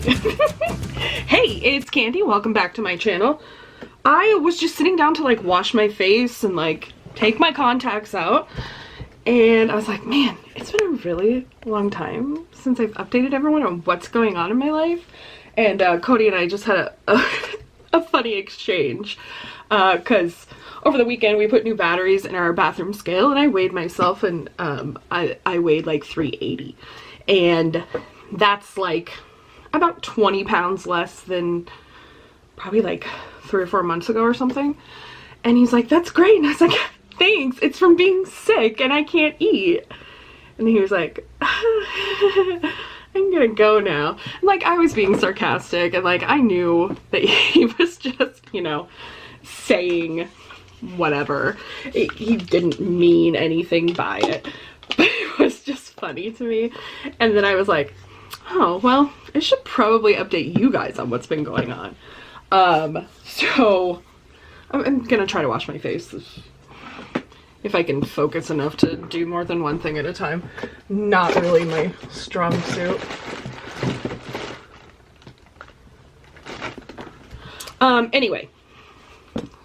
Hey! Hey, it's Candy. Welcome back to my channel. I was just sitting down to like wash my face and like take my contacts out, and I was like, man, it's been a really long time since I've updated everyone on what's going on in my life. And Cody and I just had a funny exchange because over the weekend we put new batteries in our bathroom scale, and I weighed myself, and I weighed like 380, and that's like about 20 pounds less than probably like 3 or 4 months ago or something. And he's like, that's great. And I was like, thanks, it's from being sick and I can't eat. And he was like, I'm gonna go now. And like, I was being sarcastic, and like I knew that he was just, you know, saying whatever. He didn't mean anything by it, but it was just funny to me. And then I was like, oh, well, I should probably update you guys on what's been going on. So I'm gonna try to wash my face if I can focus enough to do more than one thing at a time. Not really my strong suit. Anyway,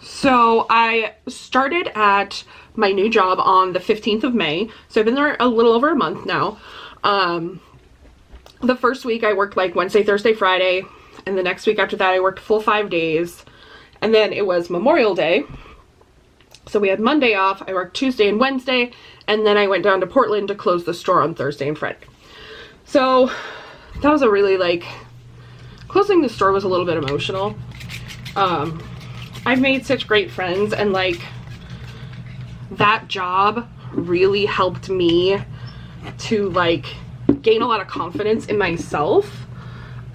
so I started at my new job on the 15th of May. So I've been there a little over a month now. The first week I worked like Wednesday, Thursday, Friday, and the next week after that I worked full 5 days. And then it was Memorial Day, so we had Monday off. I worked Tuesday and Wednesday, and then I went down to Portland to close the store on Thursday and Friday. So that was a really, like, closing the store was a little bit emotional. I've made such great friends, and like that job really helped me to like gain a lot of confidence in myself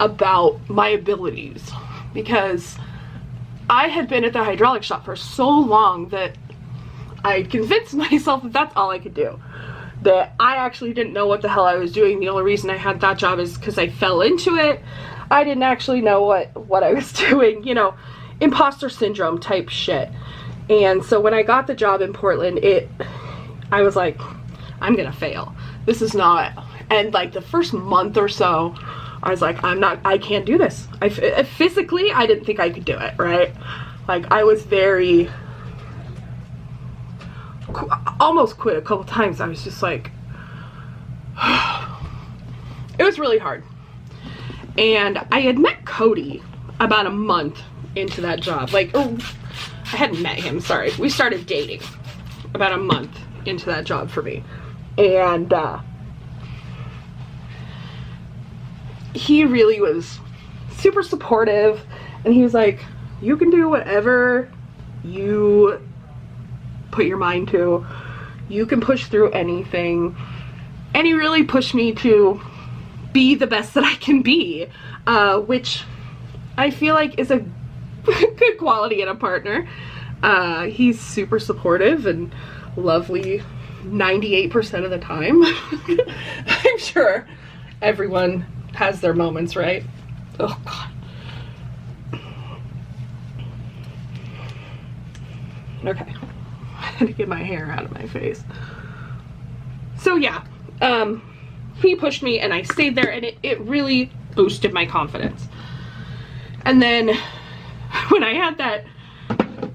about my abilities, because I had been at the hydraulic shop for so long that I convinced myself that that's all I could do, that I actually didn't know what the hell I was doing. The only reason I had that job is because I fell into it. I didn't actually know what I was doing, you know, imposter syndrome type shit. And so when I got the job in Portland, I was like, I'm gonna fail. This is not. And like the first month or so, I was like, I can't do this. Physically, I didn't think I could do it, right? Like I was almost quit a couple times. I was just like, it was really hard. And I had met Cody about a month into that job. Like, I hadn't met him, sorry. We started dating about a month into that job for me. And he really was super supportive, and he was like, you can do whatever you put your mind to. You can push through anything. And he really pushed me to be the best that I can be, which I feel like is a good quality in a partner. He's super supportive and lovely 98% of the time. I'm sure everyone has their moments, right? Oh god. Okay. I had to get my hair out of my face. So yeah, he pushed me and I stayed there, and it really boosted my confidence. And then when I had that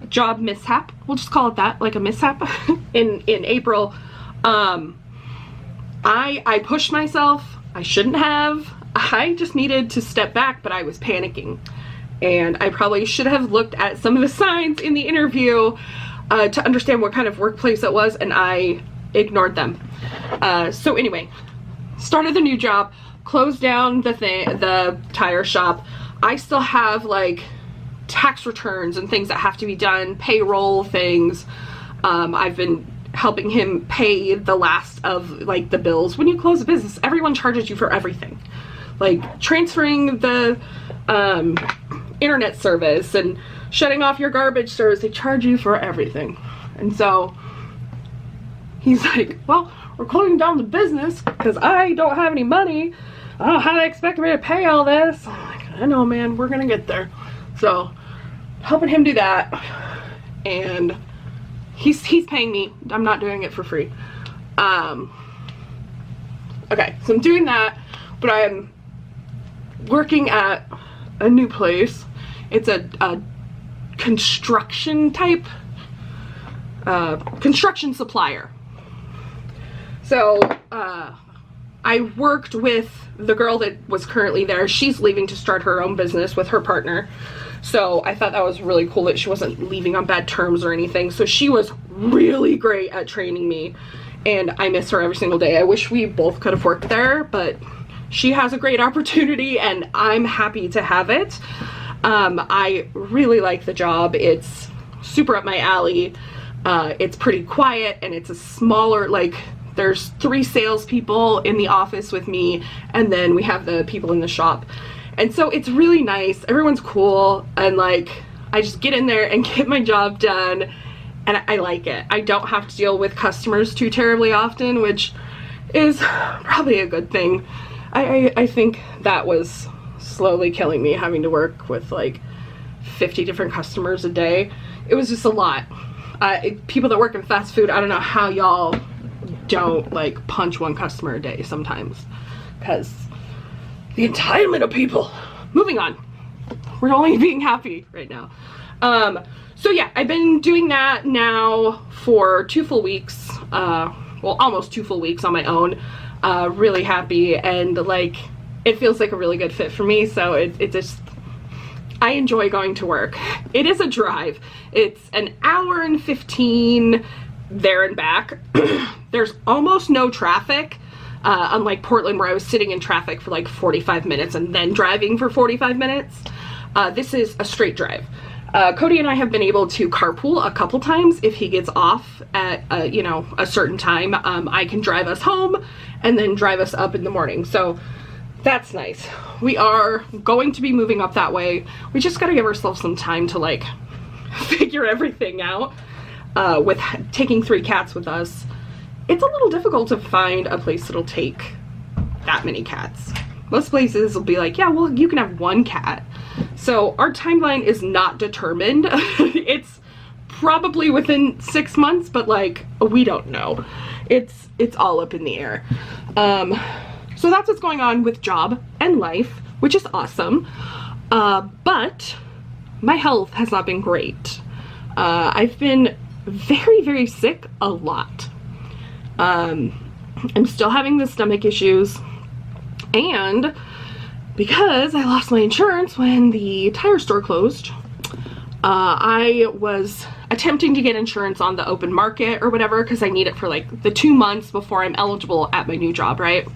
job mishap, we'll just call it that, like a mishap, in April, I pushed myself. I shouldn't have. I just needed to step back, but I was panicking. And I probably should have looked at some of the signs in the interview to understand what kind of workplace it was, and I ignored them. So anyway, started the new job, closed down the tire shop. I still have like tax returns and things that have to be done, payroll things. I've been helping him pay the last of like the bills. When you close a business, everyone charges you for everything. Like transferring the internet service and shutting off your garbage service, they charge you for everything. And so he's like, well, we're closing down the business because I don't have any money. I don't know how they expect me to pay all this. I'm like, I know, man, we're gonna get there. So helping him do that, and he's paying me. I'm not doing it for free. Okay, so I'm doing that, but I'm working at a new place. It's a construction type, construction supplier. So I worked with the girl that was currently there. She's leaving to start her own business with her partner. So I thought that was really cool that she wasn't leaving on bad terms or anything. So she was really great at training me, and I miss her every single day. I wish we both could have worked there, but she has a great opportunity and I'm happy to have it. I really like the job. It's super up my alley. It's pretty quiet, and it's a smaller, like, there's 3 salespeople in the office with me, and then we have the people in the shop. And so it's really nice. Everyone's cool, and like, I just get in there and get my job done, and I like it. I don't have to deal with customers too terribly often, which is probably a good thing. I think that was slowly killing me, having to work with like 50 different customers a day. It was just a lot. People that work in fast food, I don't know how y'all don't like punch 1 customer a day sometimes, because the entitlement of people. Moving on. We're only being happy right now. So yeah, I've been doing that now for 2 full weeks. Well, almost 2 full weeks on my own. Really happy, and like, it feels like a really good fit for me. So it just, I enjoy going to work. It is a drive. It's an hour and 15 there and back. There's almost no traffic, unlike Portland, where I was sitting in traffic for like 45 minutes and then driving for 45 minutes. This is a straight drive. Cody and I have been able to carpool a couple times. If he gets off at you know, a certain time, I can drive us home and then drive us up in the morning. So that's nice. We are going to be moving up that way. We just got to give ourselves some time to like figure everything out. With taking 3 cats with us, it's a little difficult to find a place that'll take that many cats. Most places will be like, yeah, well, you can have 1 cat. So our timeline is not determined. It's probably within 6 months, but like, we don't know. It's all up in the air. So that's what's going on with job and life, which is awesome. But my health has not been great. I've been very, very sick a lot. I'm still having the stomach issues, and because I lost my insurance when the tire store closed, I was attempting to get insurance on the open market or whatever, because I need it for like the 2 months before I'm eligible at my new job, right?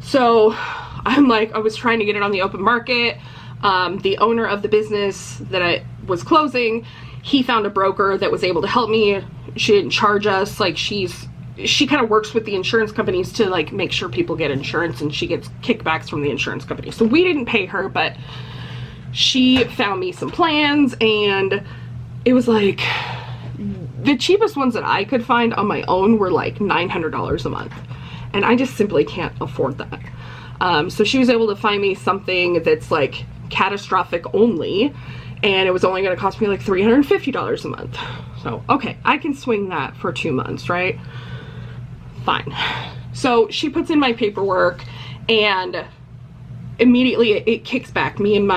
So I'm like, I was trying to get it on the open market. The owner of the business that I was closing, he found a broker that was able to help me. She didn't charge us. Like, she kind of works with the insurance companies to like make sure people get insurance, and she gets kickbacks from the insurance company. So we didn't pay her, but she found me some plans, and it was like the cheapest ones that I could find on my own were like $900 a month, and I just simply can't afford that. So she was able to find me something that's like catastrophic only, and it was only going to cost me like $350 a month. So okay, I can swing that for 2 months, right? Fine. So she puts in my paperwork, and immediately it kicks back, me and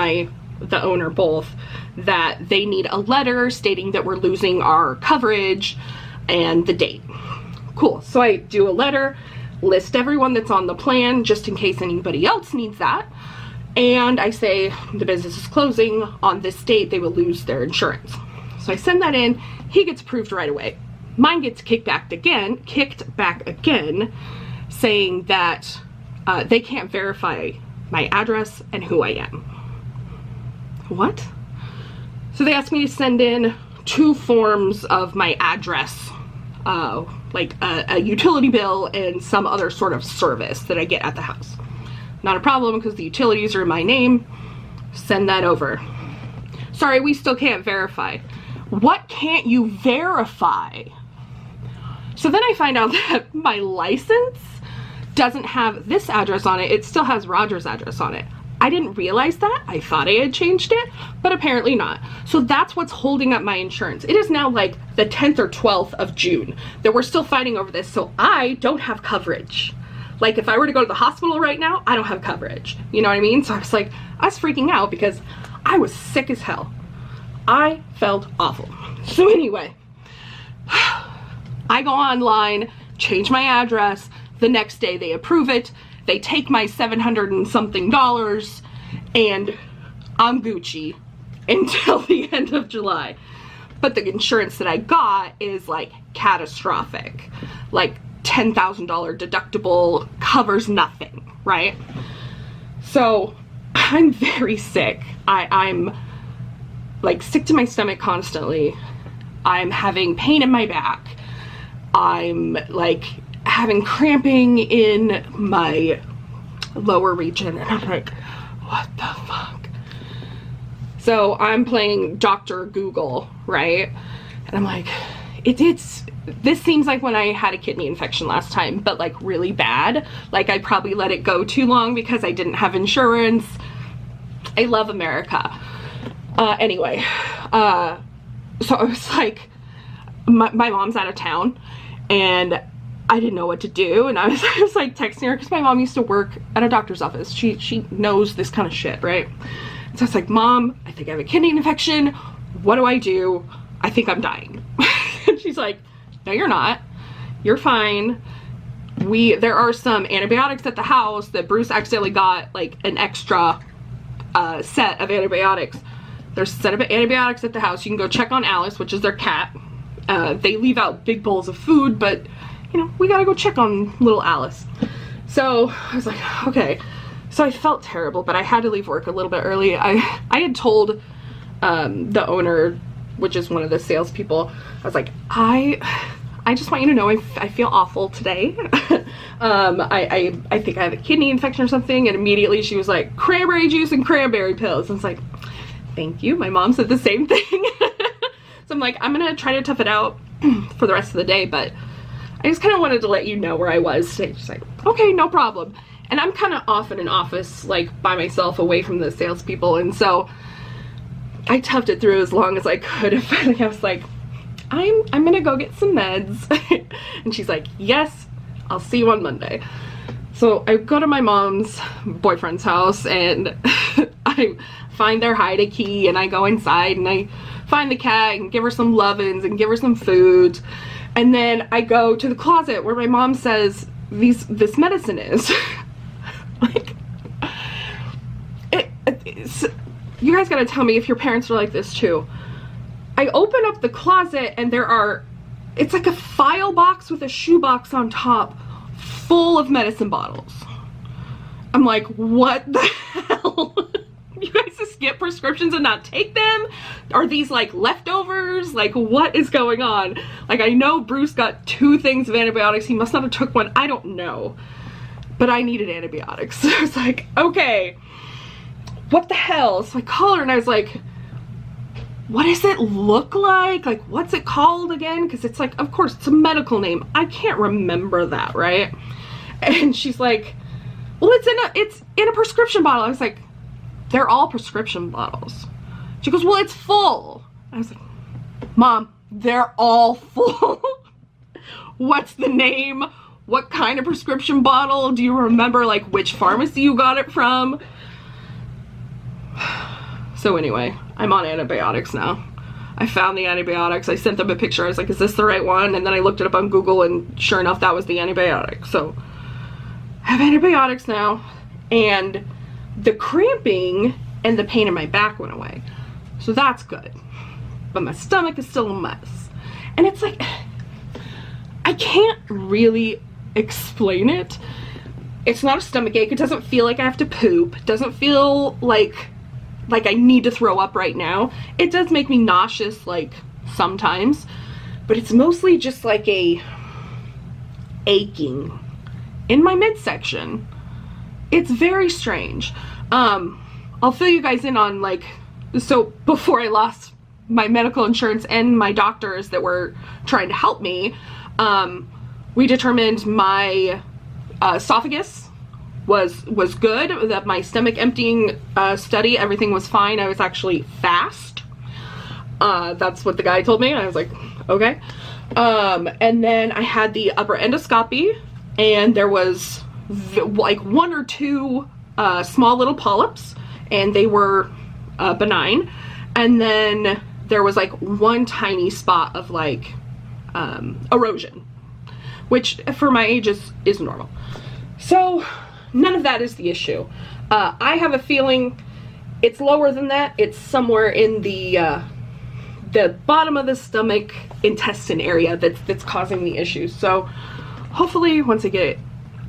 the owner both, that they need a letter stating that we're losing our coverage and the date. Cool. So I do a letter, list everyone that's on the plan just in case anybody else needs that, and I say the business is closing on this date, they will lose their insurance. So I send that in, he gets approved right away. Mine gets kicked back again, saying that they can't verify my address and who I am. What? So they asked me to send in 2 forms of my address, like a utility bill and some other sort of service that I get at the house. Not a problem, because the utilities are in my name. Send that over. Sorry, we still can't verify. What can't you verify? So then I find out that my license doesn't have this address on it. It still has Roger's address on it. I didn't realize that. I thought I had changed it, but apparently not. So that's what's holding up my insurance. It is now like the 10th or 12th of June that we're still fighting over this, so I don't have coverage. Like if I were to go to the hospital right now, I don't have coverage. You know what I mean? So I was like, I was freaking out because I was sick as hell. I felt awful. So anyway, I go online, change my address. The next day they approve it. They take my $700 and something, and I'm Gucci until the end of July. But the insurance that I got is like catastrophic. Like $10,000 deductible, covers nothing, right? So I'm very sick. I'm like sick to my stomach constantly. I'm having pain in my back. I'm like having cramping in my lower region, and I'm like, what the fuck? So I'm playing Dr. Google, right? And I'm like, this seems like when I had a kidney infection last time, but like really bad. Like I probably let it go too long because I didn't have insurance. I love America. Anyway, so I was like, my mom's out of town and I didn't know what to do, and I was like texting her because my mom used to work at a doctor's office. She knows this kind of shit, right? So I was like, Mom, I think I have a kidney infection. What do I do? I think I'm dying. And she's like, no, you're not. You're fine. There are some antibiotics at the house that Bruce accidentally got, like an extra set of antibiotics. There's a set of antibiotics at the house. You can go check on Alice, which is their cat. They leave out big bowls of food, but you know, we gotta go check on little Alice. So I was like, okay. So I felt terrible, but I had to leave work a little bit early. I had told the owner, which is one of the salespeople, I was like, I just want you to know I feel awful today. I think I have a kidney infection or something. And immediately she was like, cranberry juice and cranberry pills. And it's like, thank you. My mom said the same thing. So I'm like, I'm gonna try to tough it out for the rest of the day, but I just kind of wanted to let you know where I was today. Just like, okay, no problem. And I'm kind of off in an office, like by myself, away from the salespeople. And so I toughed it through as long as I could. And finally I was like, I'm gonna go get some meds. And she's like, yes, I'll see you on Monday. So I go to my mom's boyfriend's house and I find their hide-a-key, and I go inside and I find the cat and give her some lovin's and give her some food. And then I go to the closet where my mom says this medicine is. Like, you guys gotta tell me if your parents are like this too. I open up the closet and it's like a file box with a shoebox on top full of medicine bottles. I'm like, what the hell? You guys just get prescriptions and not take them? Are these like leftovers? Like, what is going on? Like, I know Bruce got 2 things of antibiotics. He must not have took one. I don't know. But I needed antibiotics. So I was like, okay, what the hell? So I called her and I was like, what does it look like? Like, what's it called again? Because it's like, of course, it's a medical name. I can't remember that, right? And she's like, well, it's in a prescription bottle. I was like, they're all prescription bottles. She goes, well, it's full. I was like, Mom, they're all full. What's the name? What kind of prescription bottle? Do you remember like which pharmacy you got it from? So anyway, I'm on antibiotics now. I found the antibiotics. I sent them a picture. I was like, is this the right one? And then I looked it up on Google and sure enough, that was the antibiotic. So I have antibiotics now, and the cramping and the pain in my back went away. So that's good. But my stomach is still a mess. And it's like, I can't really explain it. It's not a stomach ache. It doesn't feel like I have to poop. It doesn't feel like I need to throw up right now. It does make me nauseous like sometimes, but it's mostly just like a aching in my midsection. It's very strange. I'll fill you guys in on like, so before I lost my medical insurance and my doctors that were trying to help me, we determined my esophagus was good, that my stomach emptying study, everything was fine. I was actually fast. That's what the guy told me, and I was like, okay. And then I had the upper endoscopy, and there was like 1 or 2 small little polyps, and they were benign. And then there was like 1 tiny spot of like erosion, which for my age is normal. So none of that is the issue. I have a feeling it's lower than that. It's somewhere in the bottom of the stomach intestine area that's causing the issues. So hopefully once I get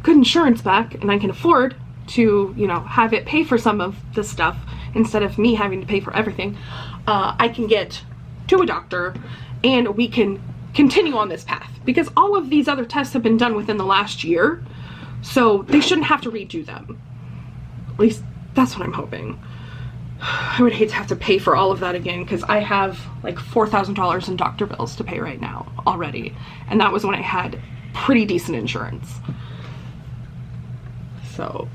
good insurance back and I can afford to, you know, have it pay for some of the stuff instead of me having to pay for everything, I can get to a doctor and we can continue on this path, because all of these other tests have been done within the last year, so they shouldn't have to redo them. At least that's what I'm hoping. I would hate to have to pay for all of that again, because I have like $4,000 in doctor bills to pay right now already, and that was when I had pretty decent insurance. So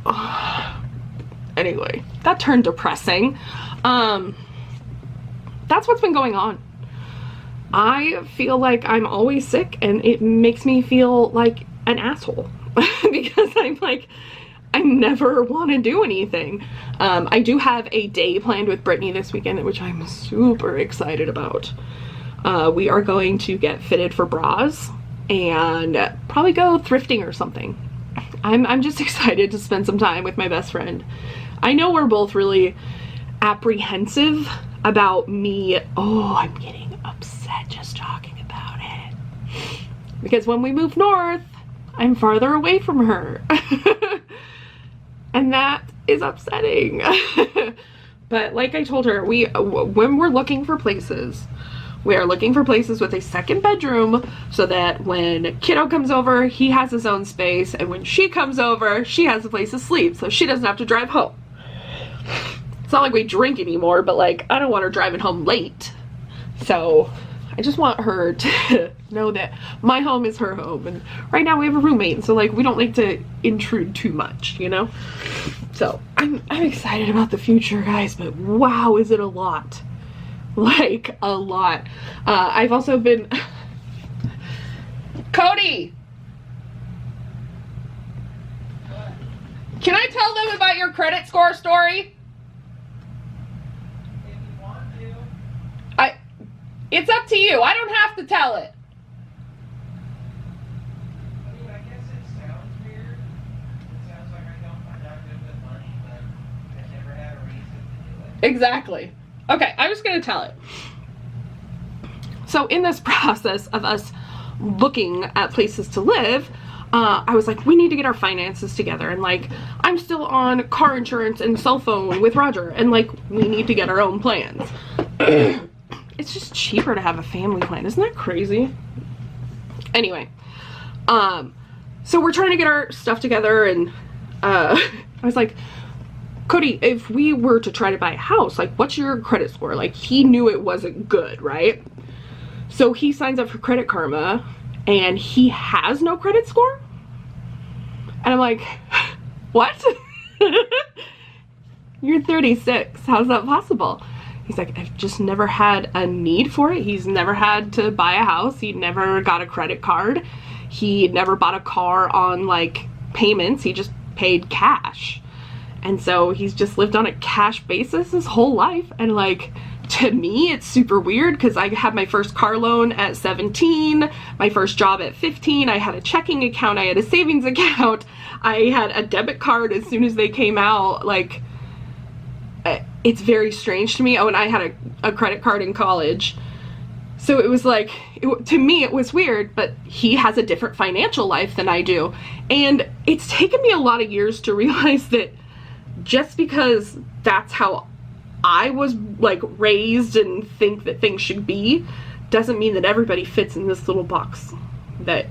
anyway, that turned depressing. That's what's been going on. I feel like I'm always sick, and it makes me feel like an asshole because I'm like, I never want to do anything. I do have a day planned with Brittany this weekend, which I'm super excited about. We are going to get fitted for bras and probably go thrifting or something. I'm just excited to spend some time with my best friend. I know we're both really apprehensive about me. Oh, I'm getting upset just talking about it. Because when we move north, I'm farther away from her. And that is upsetting. But like I told her, when we're looking for places, we are looking for places with a second bedroom so that when kiddo comes over, he has his own space, and when she comes over, she has a place to sleep so she doesn't have to drive home. It's not like we drink anymore, but like, I don't want her driving home late. So I just want her to know that my home is her home, and right now we have a roommate, so like we don't like to intrude too much, you know? So I'm excited about the future, guys, but wow, is it a lot. Like a lot. I've also been Cody, can I tell them about your credit score story? It's up to you. I don't have to tell it. I mean, I guess it sounds weird. It sounds like I don't find out good with money, but I never had a reason to do it. Exactly. Okay, I'm just gonna tell it. So in this process of us looking at places to live, I was like, we need to get our finances together, and like, I'm still on car insurance and cell phone with Roger, and like, we need to get our own plans. It's just cheaper to have a family plan. Isn't that crazy? Anyway, so we're trying to get our stuff together, and I was like, Cody, if we were to try to buy a house, like, what's your credit score? Like, he knew it wasn't good, right? So he signs up for Credit Karma, and he has no credit score? And I'm like, what? You're 36. How's that possible? He's like, I've just never had a need for it. He's never had to buy a house. He never got a credit card. He never bought a car on like payments. He just paid cash. And so he's just lived on a cash basis his whole life. And like, to me, it's super weird because I had my first car loan at 17, my first job at 15. I had a checking account. I had a savings account. I had a debit card as soon as they came out. Like, it's very strange to me. Oh, and I had a credit card in college. So it was like, to me, it was weird, but he has a different financial life than I do. And it's taken me a lot of years to realize that just because that's how I was like raised and think that things should be, doesn't mean that everybody fits in this little box that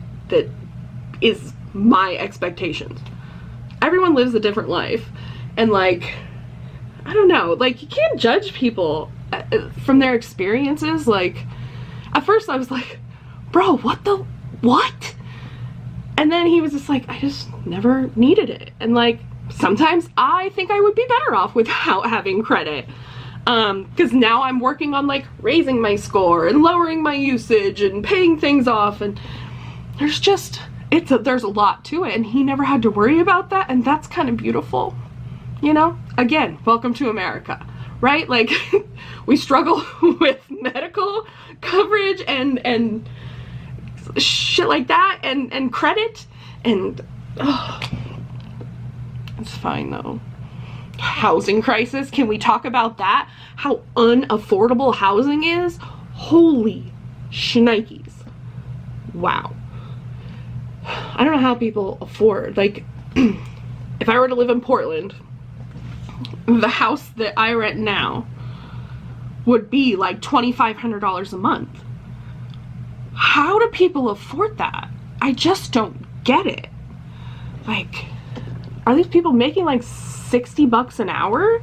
is my expectations. Everyone lives a different life, and like, I don't know, like, you can't judge people from their experiences. Like, at first I was like, bro, what? And then he was just like, I just never needed it. And like, sometimes I think I would be better off without having credit. Because now I'm working on like raising my score and lowering my usage and paying things off. And there's just there's a lot to it, and he never had to worry about that, and that's kind of beautiful, you know? Again, welcome to America, right? Like, we struggle with medical coverage and shit like that, and credit, and it's fine though. Housing crisis, can we talk about that? How unaffordable housing is? Holy shnikes. Wow. I don't know how people afford, like, if I were to live in Portland, the house that I rent now would be like $2,500 a month. How do people afford that? I just don't get it. Like, are these people making like 60 bucks an hour?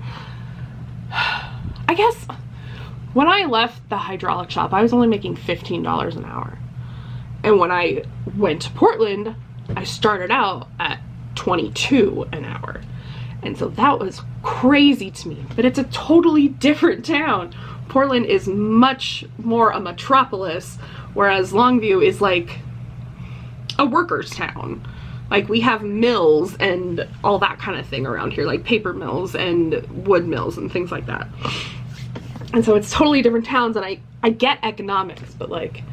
I guess when I left the hydraulic shop, I was only making $15 an hour. And when I went to Portland, I started out at 22 an hour. And so that was crazy to me, but it's a totally different town. Portland is much more a metropolis, whereas Longview is like a workers' town. Like, we have mills and all that kind of thing around here, like paper mills and wood mills and things like that. And so it's totally different towns, and I get economics, but like,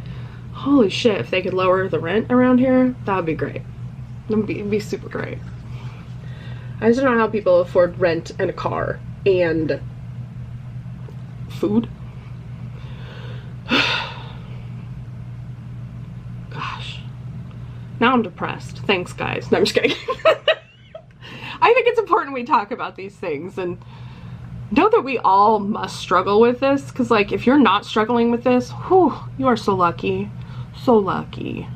holy shit, if they could lower the rent around here, that would be great. It'd be super great. I just don't know how people afford rent and a car and food. Gosh. Now I'm depressed. Thanks, guys. No, I'm just kidding. I think it's important we talk about these things and know that we all must struggle with this, because like, if you're not struggling with this, whew, you are so lucky. So lucky.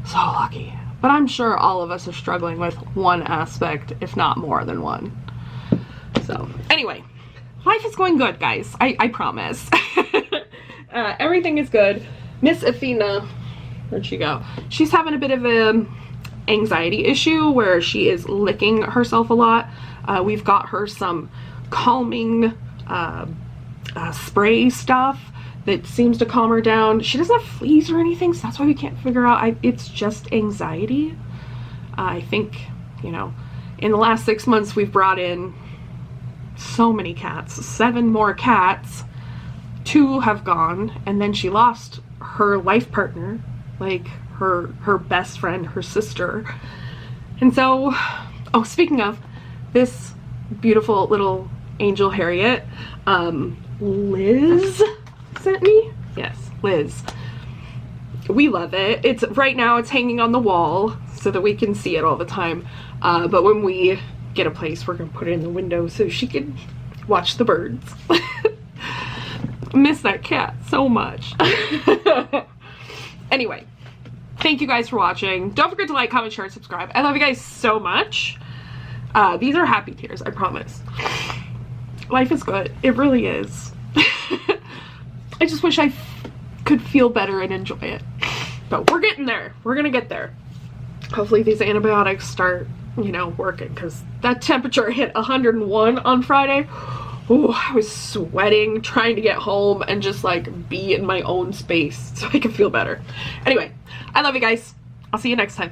So lucky. But I'm sure all of us are struggling with one aspect, if not more than one. So, anyway, life is going good, guys. I promise. Everything is good. Miss Athena, where'd she go? She's having a bit of an anxiety issue where she is licking herself a lot. We've got her some calming spray stuff that seems to calm her down. She doesn't have fleas or anything, so that's why we can't figure out. It's just anxiety. I think, you know, in the last 6 months we've brought in so many cats, 7 more cats. 2 have gone, and then she lost her life partner, like her best friend, her sister. And so, oh, speaking of, this beautiful little angel Harriet, Liz sent me. Yes, Liz. We love it. It's right now it's hanging on the wall so that we can see it all the time. But when we get a place, we're gonna put it in the window so she can watch the birds. Miss that cat so much. Anyway, thank you guys for watching. Don't forget to like, comment, share, and subscribe. I love you guys so much. These are happy tears, I promise. Life is good. It really is. I just wish I could feel better and enjoy it. But we're getting there. We're gonna get there. Hopefully these antibiotics start, you know, working, because that temperature hit 101 on Friday. Ooh, I was sweating trying to get home and just like be in my own space so I could feel better. Anyway, I love you guys. I'll see you next time.